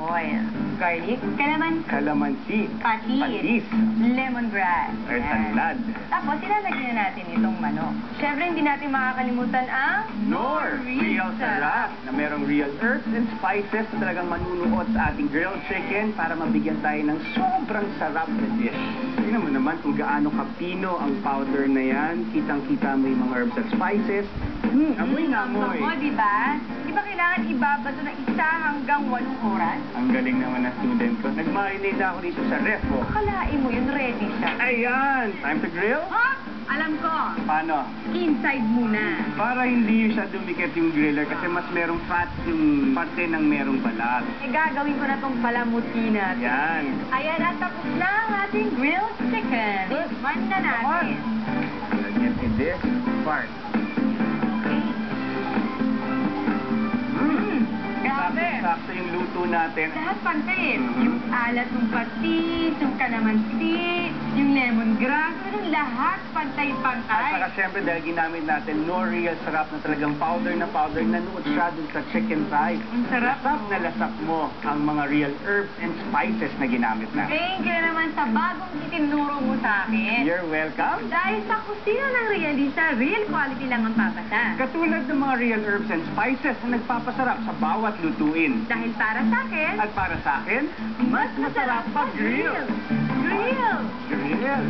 oil, garlic, Kalamansi. patis, lemongrass. Or Yan. tanlad. Tapos, ilalagyan na natin itong manok. Siyempre, hindi natin makakalimutan ang Nor Real Sarap na merong real herbs and spices na talagang manunuot sa ating grilled chicken para mabigyan tayo ng sobrang sarap na dish. Tingnan mo naman kung gaano kapino ang powder na yan. Kitang-kita mo yung mga herbs and spices. Amoy na amoy. O, diba? Di ba kailangan ibabato ng 1 hanggang 8 oras? Ang galing naman na student ko. Nag-marinate na ako dito sa ref, oh. Akalain mo yun, ready siya. Ayan! Time to grill? Ha? Alam ko, Paano? inside muna. Para hindi siya dumikit yung griller kasi mas merong fat yung parte ng merong balat. Gagawin ko na tong palamuti natin. Yan. Ayan, at tapos na ang ating grilled chicken. Tikman na natin. Lagyan in this part. Grabe. Sakto yung luto natin. Lahat pantay. Yung alat ng patis, yung kalamansi, yung lemongrass, ganun lahat At pantay-pantay. saka siyempre dahil ginamit natin no real sarap na talagang powder na nanuot siya dun sa chicken thighs. Ang sarap. Lasap na lasap mo ang mga real herbs and spices na ginamit natin. Thank you naman sa bagong itinuro mo sa akin. You're welcome. Dahil sa kusina ng Realisa, real quality lang ang papasa. Katulad ng mga real herbs and spices na nagpapasarap sa bawat lutuin. Dahil para sa akin, At para sa akin, mas masarap pag grill. Grill! Grill.